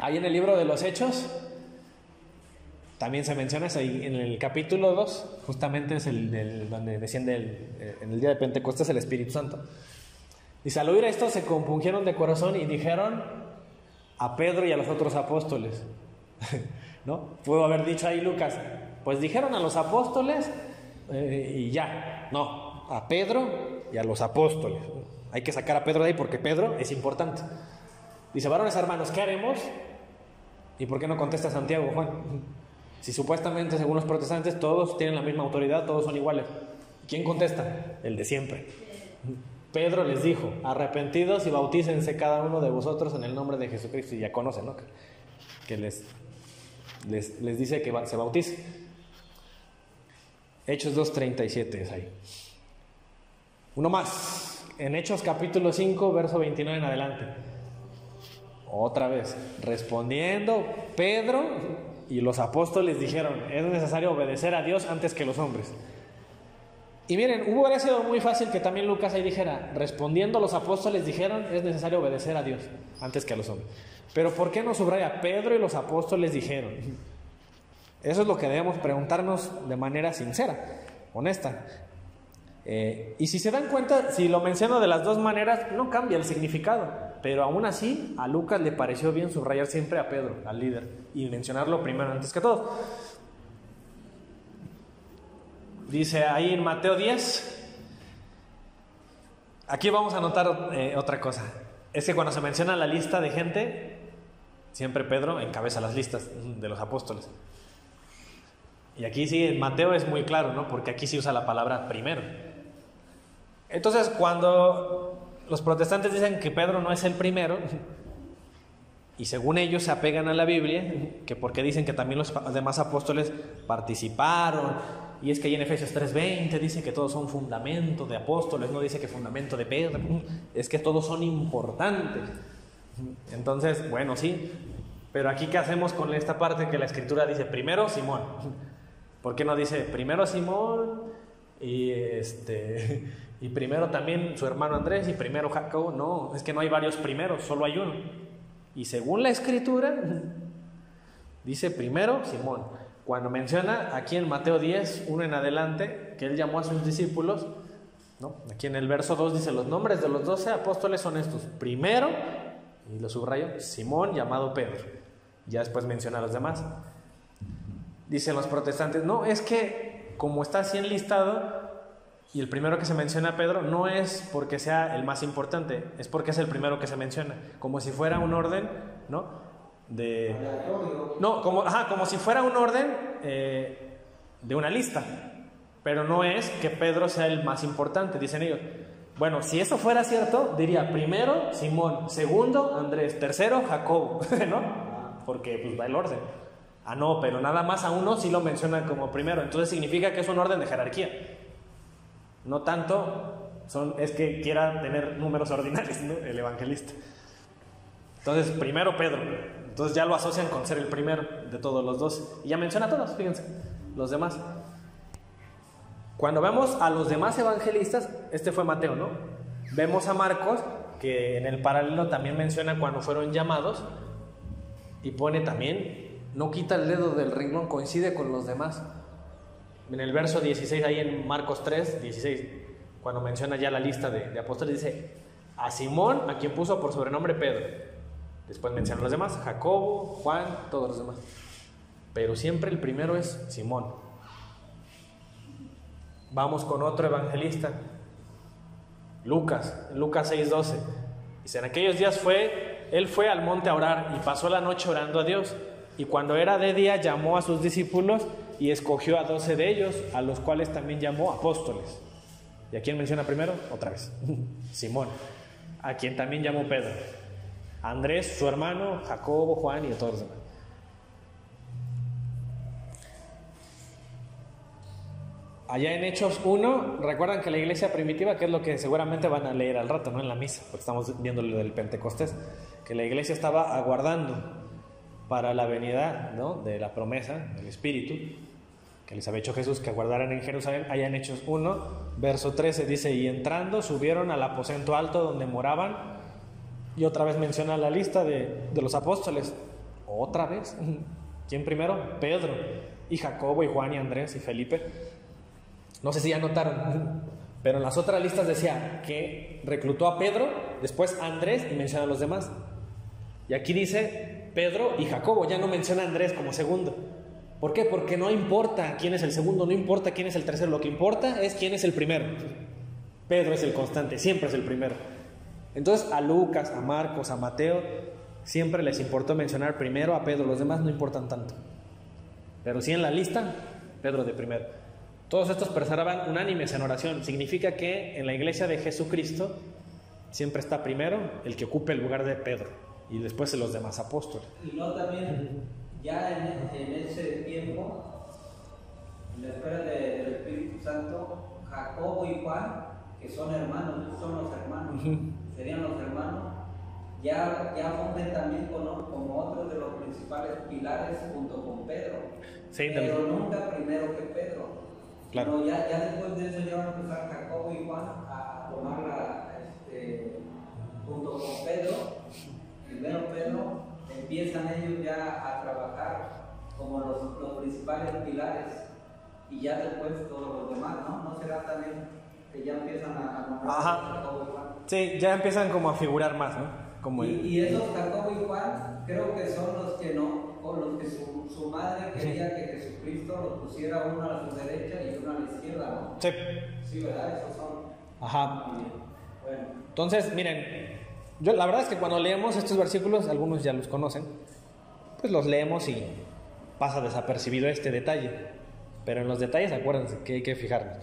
Ahí en el libro de los Hechos también se menciona eso, y en el capítulo 2 justamente es donde desciende en el día de Pentecostés el Espíritu Santo. Dice, al oír esto se compungieron de corazón y dijeron a Pedro y a los otros apóstoles, ¿no? Pudo haber dicho ahí Lucas, pues dijeron a los apóstoles y ya, no, a Pedro y a los apóstoles. Hay que sacar a Pedro de ahí porque Pedro es importante. Dice, varones hermanos, ¿qué haremos? ¿Y por qué no contesta Santiago, Juan? Si supuestamente, según los protestantes, todos tienen la misma autoridad, todos son iguales. ¿Quién contesta? El de siempre. Pedro les dijo, arrepentidos y bautícense cada uno de vosotros en el nombre de Jesucristo. Y ya conocen, ¿no? Que les dice que se bautice. Hechos 2:37 es ahí. Uno más. En Hechos capítulo 5, verso 29 en adelante. Otra vez, respondiendo Pedro y los apóstoles dijeron, es necesario obedecer a Dios antes que los hombres. Y miren, hubiera sido muy fácil que también Lucas ahí dijera, respondiendo los apóstoles dijeron, es necesario obedecer a Dios antes que a los hombres. Pero ¿por qué no subraya Pedro y los apóstoles dijeron? Eso es lo que debemos preguntarnos de manera sincera, honesta. Y si se dan cuenta, si lo menciono de las dos maneras, no cambia el significado, pero aún así a Lucas le pareció bien subrayar siempre a Pedro, al líder, y mencionarlo primero antes que todo. Dice ahí en Mateo 10, aquí vamos a notar otra cosa, es que cuando se menciona la lista de gente, siempre Pedro encabeza las listas de los apóstoles. Y aquí sí, en Mateo es muy claro, ¿no? Porque aquí sí usa la palabra primero. Entonces, cuando los protestantes dicen que Pedro no es el primero, y según ellos se apegan a la Biblia, que porque dicen que también los demás apóstoles participaron, y es que ahí en Efesios 3:20 dice que todos son fundamento de apóstoles, no dice que fundamento de Pedro, es que todos son importantes. Entonces, bueno, sí, pero aquí ¿qué hacemos con esta parte que la Escritura dice primero Simón? ¿Por qué no dice primero Simón y primero también su hermano Andrés y primero Jacobo? No, es que no hay varios primeros, solo hay uno. Y según la Escritura dice primero Simón. Cuando menciona aquí en Mateo 10, 1 en adelante, que él llamó a sus discípulos, ¿no? Aquí en el verso 2 dice, los nombres de los 12 apóstoles son estos. Primero, y lo subrayo, Simón llamado Pedro. Ya después menciona a los demás. Dicen los protestantes, no, es que como está así enlistado, y el primero que se menciona a Pedro, no es porque sea el más importante, es porque es el primero que se menciona, como si fuera un orden, ¿no? Como si fuera un orden de una lista, pero no es que Pedro sea el más importante, dicen ellos. Bueno, si eso fuera cierto, diría primero Simón, segundo Andrés, tercero Jacobo, ¿no? Porque pues va el orden. Ah, no, pero nada más a uno sí lo mencionan como primero, entonces significa que es un orden de jerarquía. No tanto es que quiera tener números ordinales, ¿no? El evangelista. Entonces, primero Pedro. Entonces ya lo asocian con ser el primero de todos los 12. Y ya menciona a todos, fíjense, los demás. Cuando vemos a los demás evangelistas, este fue Mateo, ¿no? Vemos a Marcos, que en el paralelo también menciona cuando fueron llamados, y pone también, no quita el dedo del renglón, coincide con los demás. En el verso 16, ahí en Marcos 3, 16, cuando menciona ya la lista de apóstoles, dice, a Simón, a quien puso por sobrenombre Pedro. Después menciona a los demás, Jacobo, Juan, todos los demás. Pero siempre el primero es Simón. Vamos con otro evangelista, Lucas 6:12. Dice, en aquellos días él fue al monte a orar y pasó la noche orando a Dios. Y cuando era de día llamó a sus discípulos y escogió a 12 de ellos, a los cuales también llamó apóstoles. ¿Y a quién menciona primero? Otra vez, Simón, a quien también llamó Pedro, Andrés, su hermano, Jacobo, Juan y a todos los demás. Allá en Hechos 1, recuerdan que la iglesia primitiva, que es lo que seguramente van a leer al rato, ¿no? En la misa, porque estamos viendo lo del Pentecostés, que la iglesia estaba aguardando para la venida, ¿no? De la promesa del Espíritu que les había hecho Jesús, que aguardaran en Jerusalén. Allá en Hechos 1, verso 13 dice, y entrando subieron al aposento alto donde moraban, y otra vez menciona la lista de los apóstoles, otra vez. ¿Quién primero? Pedro. Y Jacobo, y Juan, y Andrés, y Felipe. No sé si ya notaron, pero en las otras listas decía que reclutó a Pedro, después a Andrés y menciona a los demás. Y aquí dice Pedro y Jacobo, ya no menciona a Andrés como segundo. ¿Por qué? Porque no importa quién es el segundo, no importa quién es el tercero, lo que importa es quién es el primero. Pedro es el constante, siempre es el primero. Entonces a Lucas, a Marcos, a Mateo, siempre les importó mencionar primero a Pedro, los demás no importan tanto. Pero sí en la lista, Pedro de primero. Todos estos perseveraban unánimes en oración. Significa que en la iglesia de Jesucristo siempre está primero el que ocupe el lugar de Pedro y después los demás apóstoles. Y no también, ya en ese tiempo, en la esfera del Espíritu Santo, Jacobo y Juan, que son hermanos, son los hermanos, serían los hermanos, ya fungen también como otros de los principales pilares junto con Pedro. Sí, pero nunca primero que Pedro. Claro. Pero ya después de eso ya van a empezar Jacobo y Juan a tomarla junto con Pedro. Primero Pedro, empiezan ellos ya a trabajar como los principales pilares y ya después todos los demás, ¿no? ¿No será también que ya empiezan a nombrar Jacobo y Juan? Sí, ya empiezan como a figurar más, ¿no? Y esos Jacobo y Juan creo que son los que no, o los que su madre quería que Jesucristo los pusiera uno a su derecha y uno a la izquierda, ¿no? Sí. Sí, ¿verdad? Esos son. Ajá. Bueno. Entonces, miren, la verdad es que cuando leemos estos versículos, algunos ya los conocen, pues los leemos y pasa desapercibido este detalle. Pero en los detalles, acuérdense que hay que fijarnos.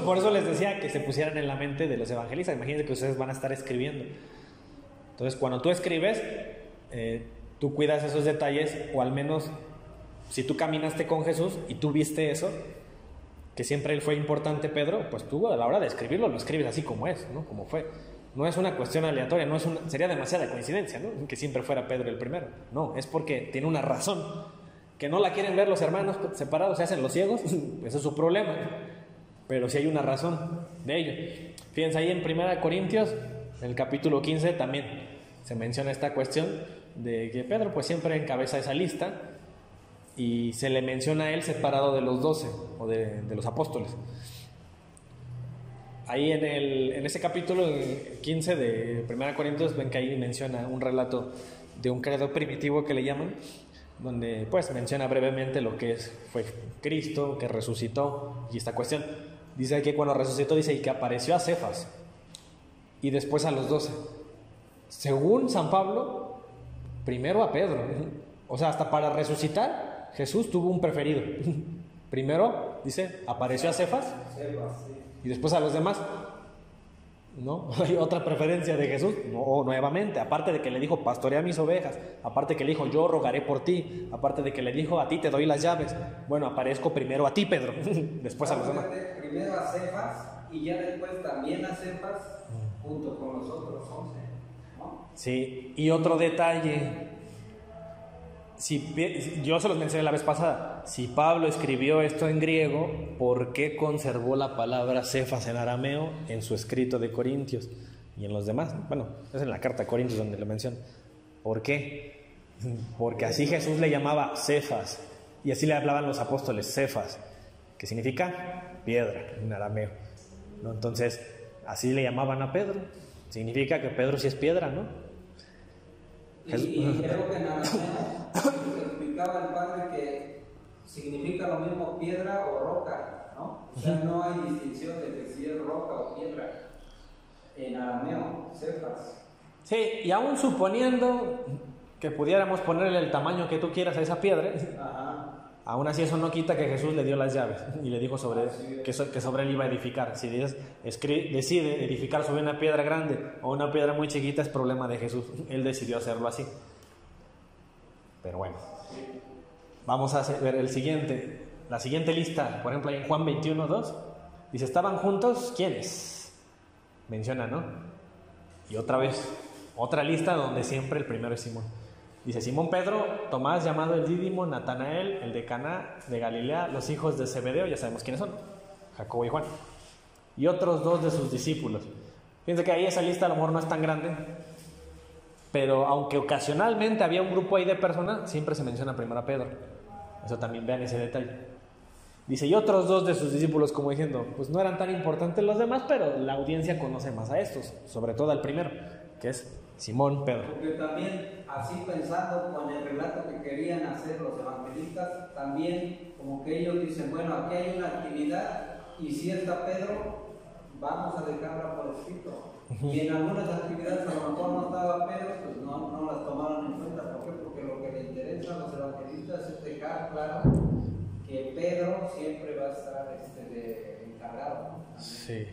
Por eso les decía que se pusieran en la mente de los evangelistas. Imagínense que ustedes van a estar escribiendo. Entonces, cuando tú escribes, tú cuidas esos detalles, o al menos, si tú caminaste con Jesús y tú viste eso, que siempre él fue importante, Pedro, pues tú a la hora de escribirlo lo escribes así como es, ¿no? Como fue. No es una cuestión aleatoria, sería demasiada coincidencia, ¿no? Que siempre fuera Pedro el primero. No, es porque tiene una razón. Que no la quieren ver los hermanos separados, se hacen los ciegos, ese es su problema. Pero sí hay una razón de ello. Fíjense ahí en 1 Corintios, en el capítulo 15 también se menciona esta cuestión de que Pedro pues siempre encabeza esa lista y se le menciona a él separado de los 12 o de los apóstoles. Ahí en ese capítulo 15 de 1 Corintios ven que ahí menciona un relato de un credo primitivo que le llaman, donde pues menciona brevemente lo que fue Cristo, que resucitó y esta cuestión. Dice que cuando resucitó, dice, y que apareció a Cefas y después a los 12. Según San Pablo, primero a Pedro. O sea, hasta para resucitar, Jesús tuvo un preferido. Primero, dice, apareció a Cefas y después a los demás. ¿No? Hay otra preferencia de Jesús. No, nuevamente, aparte de que le dijo, pastorea mis ovejas, aparte de que le dijo, yo rogaré por ti, aparte de que le dijo, a ti te doy las llaves. Bueno, aparezco primero a ti, Pedro, después a los demás. Primero a Cefas y ya después también a Cefas junto con los otros 11, ¿no? Sí, y otro detalle, yo se los mencioné la vez pasada, si Pablo escribió esto en griego, ¿por qué conservó la palabra Cefas en arameo en su escrito de Corintios y en los demás? Bueno, es en la carta a Corintios donde lo menciona. ¿Por qué? Porque así Jesús le llamaba Cefas y así le hablaban los apóstoles, Cefas, que significa piedra en arameo, ¿no? Entonces, así le llamaban a Pedro, significa que Pedro sí es piedra, ¿no? Y creo que en arameo explicaba el padre que significa lo mismo piedra o roca, ¿no? O sea, no hay distinción de que si es roca o piedra en arameo, Cefas. Sí, y aún suponiendo que pudiéramos ponerle el tamaño que tú quieras a esa piedra, aún así eso no quita que Jesús le dio las llaves y le dijo que sobre él iba a edificar. Si decide edificar sobre una piedra grande o una piedra muy chiquita, es problema de Jesús. Él decidió hacerlo así. Pero bueno, vamos a ver la siguiente lista. Por ejemplo, en Juan 21:2 dice, ¿estaban juntos? ¿Quiénes? Menciona, ¿no? Y otra vez, otra lista donde siempre el primero es Simón. Dice, Simón Pedro, Tomás llamado el Dídimo, Natanael, el de Caná de Galilea, los hijos de Zebedeo, ya sabemos quiénes son, Jacobo y Juan, y otros 2 de sus discípulos. Fíjense que ahí esa lista a lo mejor no es tan grande, Pero aunque ocasionalmente había un grupo ahí de personas, siempre se menciona primero a Pedro. Eso también vean ese detalle. Dice, y otros 2 de sus discípulos, como diciendo, pues no eran tan importantes los demás, pero la audiencia conoce más a estos, sobre todo al primero, que es Simón Pedro. Porque también, así pensando con el relato que querían hacer los evangelistas, también como que ellos dicen, bueno, aquí hay una actividad y si está Pedro, vamos a dejarla por escrito. Y en algunas actividades a lo mejor no estaba Pedro, pues no las tomaron en cuenta. ¿Por qué? Porque lo que le interesa a los evangelistas es dejar claro que Pedro siempre va a estar de encargado. Sí.